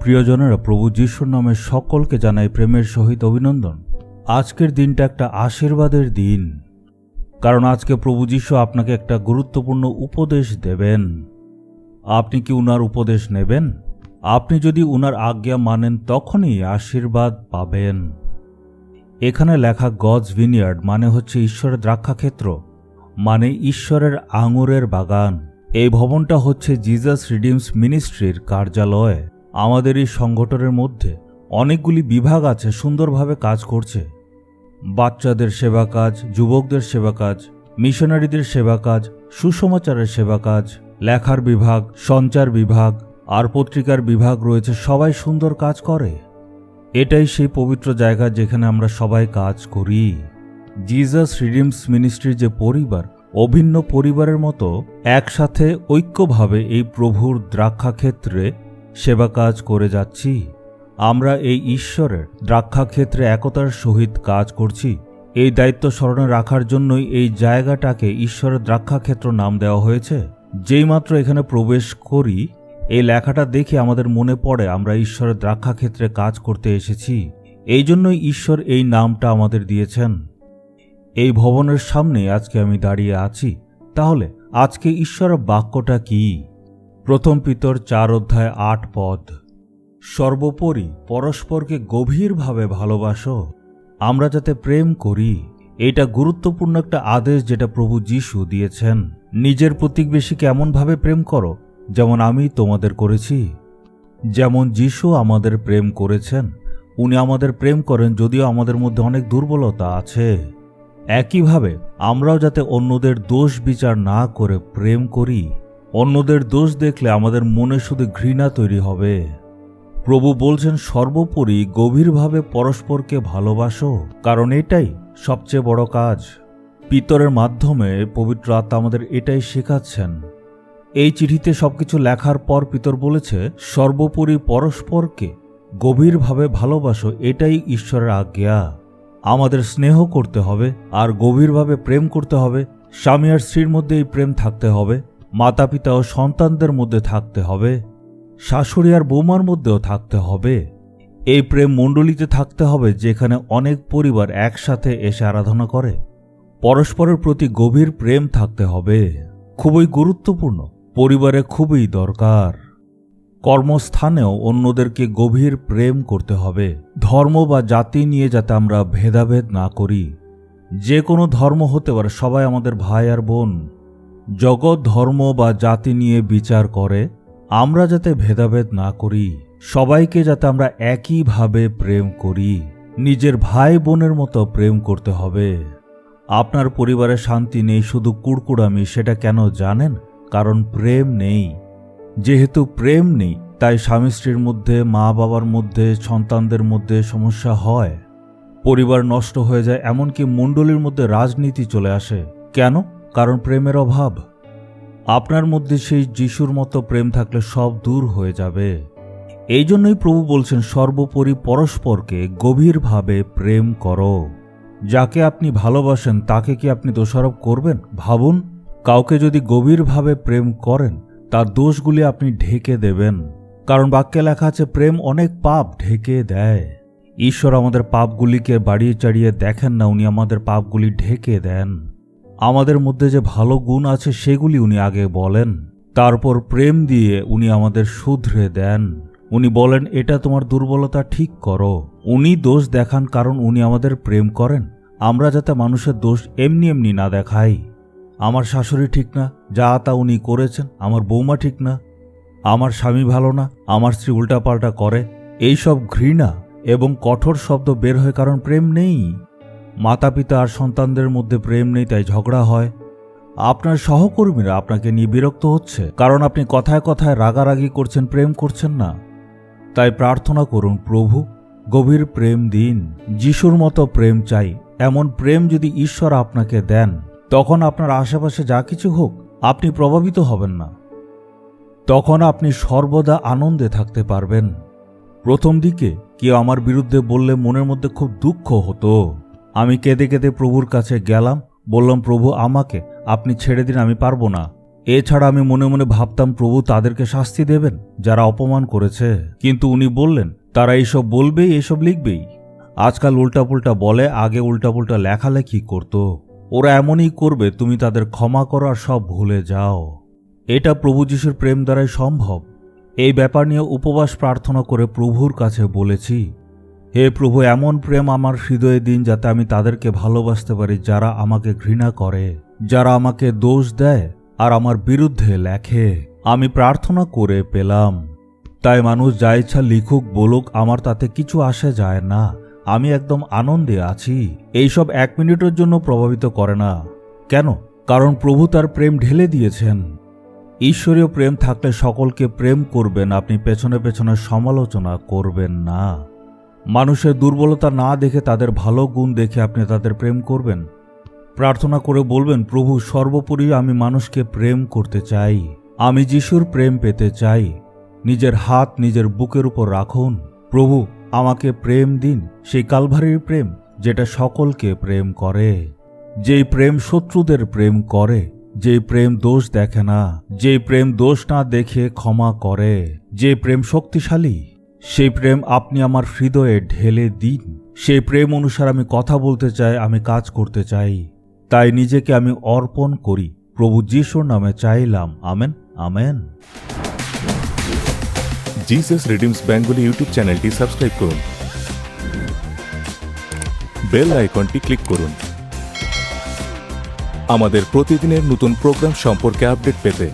প্রিয়জনেরা, প্রভু যিশুর নামে সকলকে জানাই প্রেমের সহিত অভিনন্দন। আজকের দিনটা একটা আশীর্বাদের দিন, কারণ আজকে প্রভু যিশু আপনাকে একটা গুরুত্বপূর্ণ উপদেশ দেবেন। আপনি কি উনার উপদেশ নেবেন? আপনি যদি উনার আজ্ঞা মানেন তখনই আশীর্বাদ পাবেন। এখানে লেখা গডস ভিনিয়ার্ড মানে হচ্ছে ঈশ্বরের দ্রাক্ষাক্ষেত্র, মানে ঈশ্বরের আঙুরের বাগান। এই ভবনটা হচ্ছে জিজাস রিডিমস মিনিস্ট্রির কার্যালয়। আমাদের এই সংগঠনের মধ্যে অনেকগুলি বিভাগ আছে, সুন্দরভাবে কাজ করছে। বাচ্চাদের সেবা কাজ, যুবকদের সেবা কাজ, মিশনারিদের সেবা কাজ, সুসমাচারের সেবা কাজ, লেখার বিভাগ, সঞ্চার বিভাগ আর পত্রিকার বিভাগ রয়েছে। সবাই সুন্দর কাজ করে। এটাই সেই পবিত্র জায়গা যেখানে আমরা সবাই কাজ করি। জিজাস রিডিমস মিনিস্ট্রির যে পরিবার, অভিন্ন পরিবারের মতো একসাথে ঐক্যভাবে এই প্রভুর দ্রাক্ষাক্ষেত্রে সেবা কাজ করে যাচ্ছি। আমরা এই ঈশ্বরের দ্রাক্ষাক্ষেত্রে একতার সহিত কাজ করছি। এই দায়িত্ব স্মরণে রাখার জন্যই এই জায়গাটাকে ঈশ্বরের দ্রাক্ষাক্ষেত্র নাম দেওয়া হয়েছে। যেইমাত্র এখানে প্রবেশ করি, এই লেখাটা দেখে আমাদের মনে পড়ে আমরা ঈশ্বরের দ্রাক্ষাক্ষেত্রে কাজ করতে এসেছি। এই জন্যই ঈশ্বর এই নামটা আমাদের দিয়েছেন। এই ভবনের সামনে আজকে আমি দাঁড়িয়ে আছি। তাহলে আজকে ঈশ্বরের বাক্যটা কি? প্রথম পিতর 4:8 সর্বোপরি পরস্পরকে গভীরভাবে ভালোবাসো, আমরা যাতে প্রেম করি। এটা গুরুত্বপূর্ণ একটা আদেশ যেটা প্রভু যিশু দিয়েছেন। নিজের প্রতিবেশীকে এমনভাবে প্রেম করো যেমন আমি তোমাদের করেছি। যেমন যিশু আমাদের প্রেম করেছেন, উনি আমাদের প্রেম করেন, যদিও আমাদের মধ্যে অনেক দুর্বলতা আছে। একইভাবে আমরাও যাতে অন্যদের দোষ বিচার না করে প্রেম করি। অন্যদের দোষ দেখলে আমাদের মনে শুধু ঘৃণা তৈরি হবে। প্রভু বলছেন সর্বোপরি গভীরভাবে পরস্পরকে ভালোবাসো, কারণ এটাই সবচেয়ে বড় কাজ। পিতরের মাধ্যমে পবিত্র আত্মা আমাদের এটাই শেখাচ্ছেন। এই চিঠিতে সবকিছু লেখার পর পিতর বলেছে সর্বোপরি পরস্পরকে গভীরভাবে ভালোবাসো, এটাই ঈশ্বরের আজ্ঞা। আমাদের স্নেহ করতে হবে আর গভীরভাবে প্রেম করতে হবে। স্বামী আর স্ত্রীর মধ্যে এই প্রেম থাকতে হবে, মাতা পিতা ও সন্তানদের মধ্যে থাকতে হবে, শাশুড়ি আর বৌমার মধ্যেও থাকতে হবে। এই প্রেম মণ্ডলীতে থাকতে হবে যেখানে অনেক পরিবার একসাথে এসে আরাধনা করে। পরস্পরের প্রতি গভীর প্রেম থাকতে হবে, খুবই গুরুত্বপূর্ণ, পরিবারে খুবই দরকার। কর্মস্থানেও অন্যদেরকে গভীর প্রেম করতে হবে। ধর্ম বা জাতি নিয়ে যাতে আমরা ভেদাভেদ না করি। যে কোনো ধর্ম হতে পারে, সবাই আমাদের ভাই আর বোন। জগৎ ধর্ম বা জাতি নিয়ে বিচার করে, আমরা যাতে ভেদাভেদ না করি। সবাইকে যাতে আমরা একইভাবে প্রেম করি। নিজের ভাই বোনের মতো প্রেম করতে হবে। আপনার পরিবারে শান্তি নেই, শুধু কুড়কুড়ামি, সেটা কেন জানেন? কারণ প্রেম নেই। যেহেতু প্রেম নেই, তাই স্বামী স্ত্রীর মধ্যে, মা বাবার মধ্যে, সন্তানদের মধ্যে সমস্যা হয়, পরিবার নষ্ট হয়ে যায়, এমনকি মণ্ডলীর মধ্যে রাজনীতি চলে আসে। কেন? কারণ প্রেমের অভাব। আপনার মধ্যে সেই যিশুর মতো প্রেম থাকলে সব দূর হয়ে যাবে। এই জন্যই প্রভু বলছেন সর্বোপরি পরস্পরকে গভীরভাবে প্রেম করো। যাকে আপনি ভালোবাসেন তাকে কি আপনি দোষারোপ করবেন? ভাবুন, কাউকে যদি গভীরভাবে প্রেম করেন, তার দোষগুলি আপনি ঢেকে দেবেন। কারণ বাক্যে লেখা আছে প্রেম অনেক পাপ ঢেকে দেয়। ঈশ্বর আমাদের পাপগুলিকে বাড়িয়ে চাড়িয়ে দেখেন না, উনি আমাদের পাপগুলি ঢেকে দেন। আমাদের মধ্যে যে ভালো গুণ আছে সেগুলি উনি আগে বলেন, তারপর প্রেম দিয়ে উনি আমাদের শুধরে দেন। উনি বলেন এটা তোমার দুর্বলতা, ঠিক করো। উনি দোষ দেখান কারণ উনি আমাদের প্রেম করেন। আমরা যাতে মানুষের দোষ এমনি এমনি না দেখাই। আমার শাশুড়ি ঠিক না, যা তা উনি করেছেন। আমার বৌমা ঠিক না, আমার স্বামী ভালো না, আমার স্ত্রী উল্টাপাল্টা করে, এইসব ঘৃণা এবং কঠোর শব্দ বের হয়, কারণ প্রেম নেই। মাতা পিতা আর সন্তানদের মধ্যে প্রেম নেই, তাই ঝগড়া হয়। আপনার সহকর্মীরা আপনাকে নিয়ে বিরক্ত হচ্ছে, কারণ আপনি কথায় কথায় রাগারাগি করছেন, প্রেম করছেন না। তাই প্রার্থনা করুন, প্রভু গভীর প্রেম দিন। যিশুর মতো প্রেম চাই। এমন প্রেম যদি ঈশ্বর আপনাকে দেন, তখন আপনার আশেপাশে যা কিছু হোক আপনি প্রভাবিত হবেন না। তখন আপনি সর্বদা আনন্দে থাকতে পারবেন। প্রথম দিকে কেউ আমার বিরুদ্ধে বললে মনের মধ্যে খুব দুঃখ হতো। আমি কেঁদে কেঁদে প্রভুর কাছে গেলাম, বললাম প্রভু আমাকে আপনি ছেড়ে দিন, আমি পারবো না। এছাড়া আমি মনে মনে ভাবতাম প্রভু তাদেরকে শাস্তি দেবেন যারা অপমান করেছে, কিন্তু উনি বললেন তারা এইসব বলবেই, এসব লিখবেই। আজকাল উল্টাপুল্টা বলে, আগে উল্টাপুল্টা লেখালেখি করত। ওরা এমনই করবে, তুমি তাদের ক্ষমা করো আর সব ভুলে যাও। এটা প্রভু যিশুর প্রেম দ্বারাই সম্ভব। এই ব্যাপার নিয়ে উপবাস প্রার্থনা করে প্রভুর কাছে বলেছি, হে প্রভু, এমন প্রেম আমার হৃদয়ে দিন যাতে আমি তাদেরকে ভালোবাসতে পারি যারা আমাকে ঘৃণা করে, যারা আমাকে দোষ দেয় আর আমার বিরুদ্ধে লেখে। আমি প্রার্থনা করে পেলাম। তাই মানুষ যা ইচ্ছা লিখুক বলুক, আমার তাতে কিছু আসে যায় না। আমি একদম আনন্দে আছি। এইসব 1 মিনিটের জন্য প্রভাবিত করে না। কেন? কারণ প্রভু তার প্রেম ঢেলে দিয়েছেন। ঈশ্বরীয় প্রেম থাকলে সকলকে প্রেম করবেন, আপনি পেছনে পেছনে সমালোচনা করবেন না। মানুষের দুর্বলতা না দেখে তাদের ভালো গুণ দেখে আপনি তাদের প্রেম করবেন। প্রার্থনা করে বলবেন, প্রভু, সর্বোপরি আমি মানুষকে প্রেম করতে চাই। আমি যিশুর প্রেম পেতে চাই। নিজের হাত নিজের বুকের উপর রাখুন। প্রভু, আমাকে প্রেম দিন, সেই কালভারির প্রেম যেটা সকলকে প্রেম করে, যেই প্রেম শত্রুদের প্রেম করে, যেই প্রেম দোষ দেখে না, যেই প্রেম দোষ না দেখে ক্ষমা করে, যে প্রেম শক্তিশালী, সেই প্রেম আপনি আমার হৃদয়ে ঢেলে দিন। সেই প্রেম অনুসারে আমি কথা বলতে চাই, আমি কাজ করতে চাই। তাই নিজেকে আমি অর্পণ করি। প্রভু যিশুর নামে চাইলাম, amen, amen. Jesus redeems Bengali YouTube চ্যানেলটি সাবস্ক্রাইব করুন, বেল আইকনটি ক্লিক করুন আমাদের প্রতিদিনের নতুন প্রোগ্রাম সম্পর্কে আপডেট পেতে।